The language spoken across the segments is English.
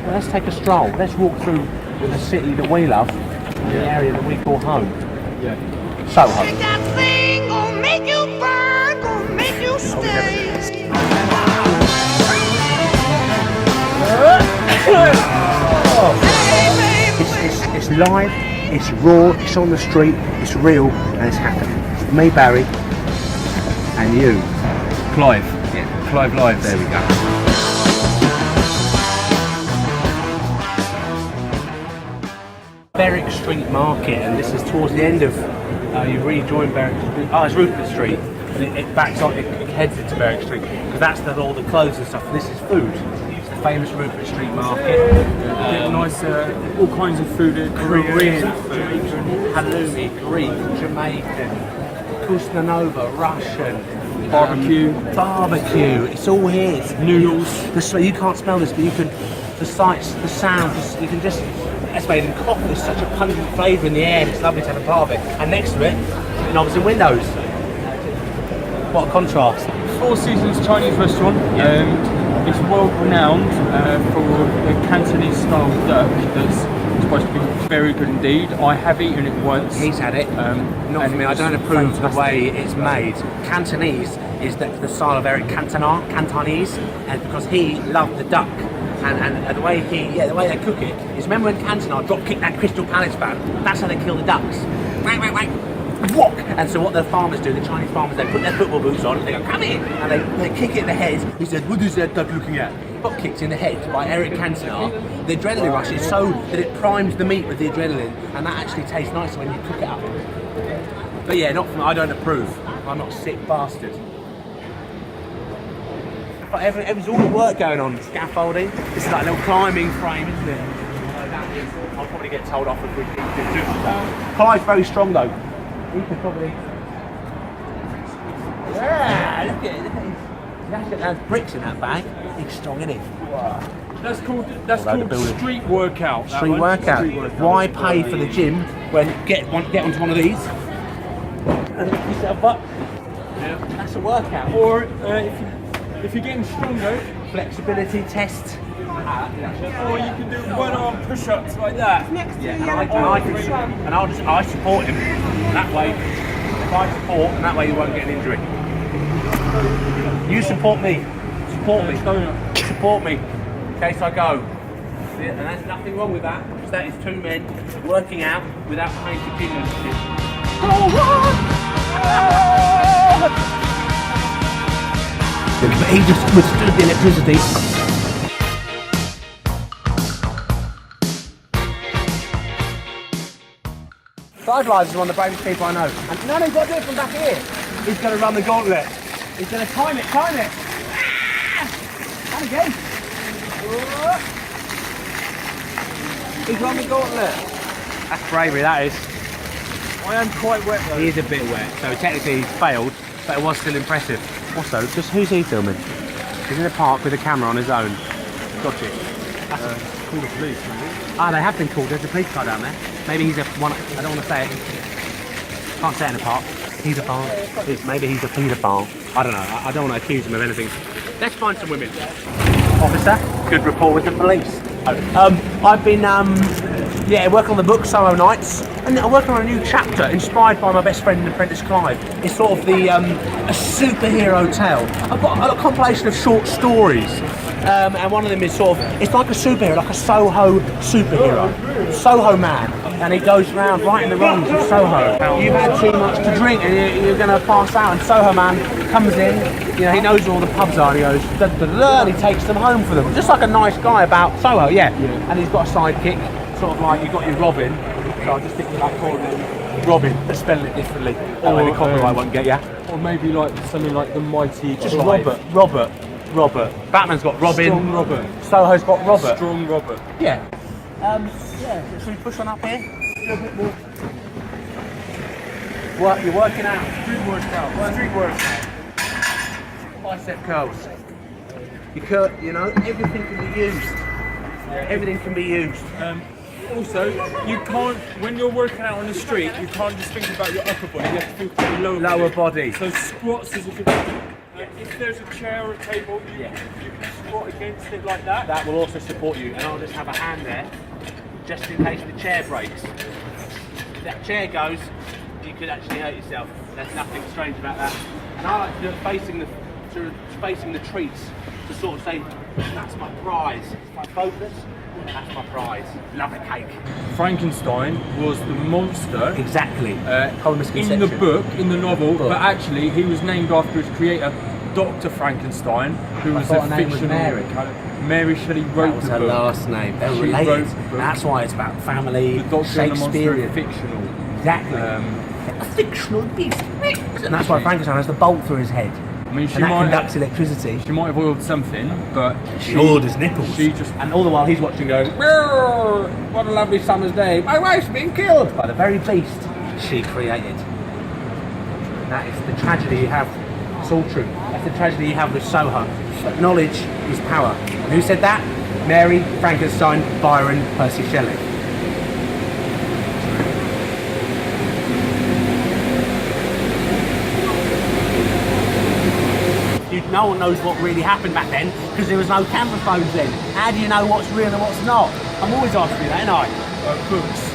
let's take a stroll. Let's walk through the city that we love, the area that we call home. Yeah. Soho. That thing gon' make you burn, gon' make you stay. It's live, it's raw, it's on the street, it's real, and it's happening. Me, Barry, and you, Clive. Yeah. Clive Live. There we go. Berwick Street Market, and this is towards the end of. You rejoin Berwick Street. Oh, it's Rupert Street, and it backs on. It heads into Berwick Street because that's all the clothes and stuff. And this is food. It's the famous Rupert Street Market. Nice, all kinds of food. Korean food, halloumi, Greek, Jamaican, Kusnanova, Russian, barbecue. It's all here. It's Noodles. You can't smell this, but you can. The sights, the sounds. You can just. It's made in coffee. There's such a pungent flavour in the air. It's lovely to have a part of it. And next to it, knobs and windows. What a contrast. Four Seasons Chinese restaurant. It's world renowned for the Cantonese style duck that's supposed to be very good indeed. I have eaten it once. He's had it. Not for me. I don't approve the way it's made. Cantonese is the style of Eric Cantonese, and because he loved the duck. And the way the way they cook it is, remember when Cantona drop kicked that Crystal Palace fan? That's how they kill the ducks. Whack. And so what the farmers do, the Chinese farmers, they put their football boots on, they go, come here, and they kick it in the head. He said, what is that duck looking at? Got kicked in the head by Eric Cantona. The adrenaline rush is so that it primes the meat with the adrenaline, and that actually tastes nicer when you cook it up. But yeah, not for me. I don't approve. I'm not a sick bastard. But everyone's all the work going on, scaffolding. This is like a little climbing frame, isn't it? I'll probably get told off if we do that. Clive's very strong though. He could probably. Yeah, look at it. There's bricks in that bag. He's strong, isn't he? That's called street workout. Street workout. Why pay for the gym when get onto one of these and lift yourself up? Yeah. That's a workout. Or if you're getting stronger, flexibility test. Or you can do one-arm push-ups like that. I support him that way. If I support, and that way you won't get an injury. You support me. Support me. In case I go. And there's nothing wrong with that, because that is two men working out without paying for gym membership. But he just withstood the electricity. Clive Lives is one of the bravest people I know. And no, he's got to do it from back here. He's going to run the gauntlet. He's going to time it. And again. He's run the gauntlet. That's bravery, that is. I am quite wet though. He is a bit wet, so technically he's failed, but it was still impressive. Also, just who's he filming? He's in a park with a camera on his own. Got it. That's Call the police, maybe. Ah, they have been called. There's a police car down there. Maybe he's a one. I don't want to say it. Can't say it in a park. He's a bar. Maybe he's a paedophile. I don't know. I don't want to accuse him of anything. Let's find some women. Officer, good rapport with the police. I've been working on the book Soho Nights, and I'm working on a new chapter inspired by my best friend and apprentice Clive. It's sort of the a superhero tale. I've got a compilation of short stories, and one of them is sort of, it's like a superhero, like a Soho superhero, Soho man, and he goes around righting the wrongs of Soho. You've had too much to drink and you're going to pass out, and Soho man comes in, you know, he knows where all the pubs are, and he goes, da, da, da, and he takes them home for them. Just like a nice guy about Soho, yeah. And he's got a sidekick, sort of like you've got your Robin, so I'll just stick with that calling him Robin, but spelling it differently. That way the copyright won't get ya. Or maybe like something like the mighty Just Clive. Robert. Batman's got Robin. Strong Robert. Soho's got Robert. Strong Robert. Yeah. Should we push on up here? A little bit more. You're working out. Street workout. Bicep curls. You know, everything can be used. Everything can be used. Also, you can't, when you're working out on the street, you can't just think about your upper body, you have to think about your lower body. So squats is a good, if there's a chair or a table, you can foot against it like that. That will also support you, and I'll just have a hand there, just in case the chair breaks. If that chair goes, you could actually hurt yourself. There's nothing strange about that. And I like to do it facing the treats to sort of say, that's my prize. If I focus, that's my prize. Love a cake. Frankenstein was the monster. Exactly. In the book, in the novel, but actually he was named after his creator, Dr. Frankenstein, who was a fictional. Mary Shelley wrote That was the her book. last name. They're She related. wrote the book. That's why it's about family, The Doctor and the Monster Shakespeare. are fictional. Exactly. A fictional beast. And that's why Frankenstein has the bolt through his head. I mean, And that conducts electricity. She might have oiled something, but She oiled his nipples. She just And all the while he's watching going, "Brrr, what a lovely summer's day. My wife's been killed by the very beast she created." And that is the tragedy you have. It's all true. That's the tragedy you have with Soho. But knowledge is power. And who said that? Mary, Frankenstein, Byron, Percy Shelley. No one knows what really happened back then because there was no camera phones then. How do you know what's real and what's not? I'm always asking you that, ain't I? books.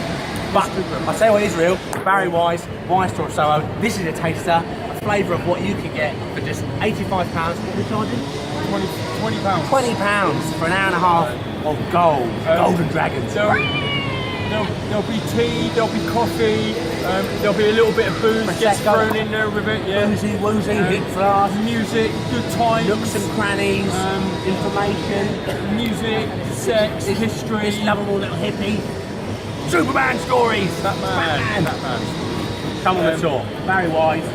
But I'll say what is real. Barry Wise, Wine Store Soho. This is a taster, a flavour of what you can get for just £85. What are we charging? £20. £20 for an hour and a half of gold. Golden Dragons. There'll be tea, there'll be coffee, there'll be a little bit of booze gets Prosecco. thrown in there with it, yeah. Woozy, woozy, hip flask. Music, good times. Nooks and crannies, information, music, sex, history. this lovable little hippie. Superman stories. Batman. Come on the tour. Barry Wise.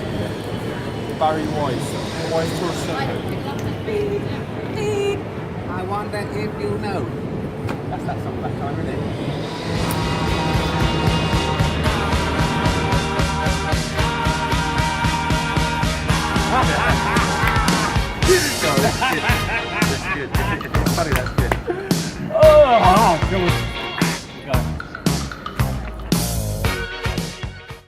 Barry Wise. Wise Tour Soho. I wonder if you know. That's that song that time, isn't it? So, It's funny that.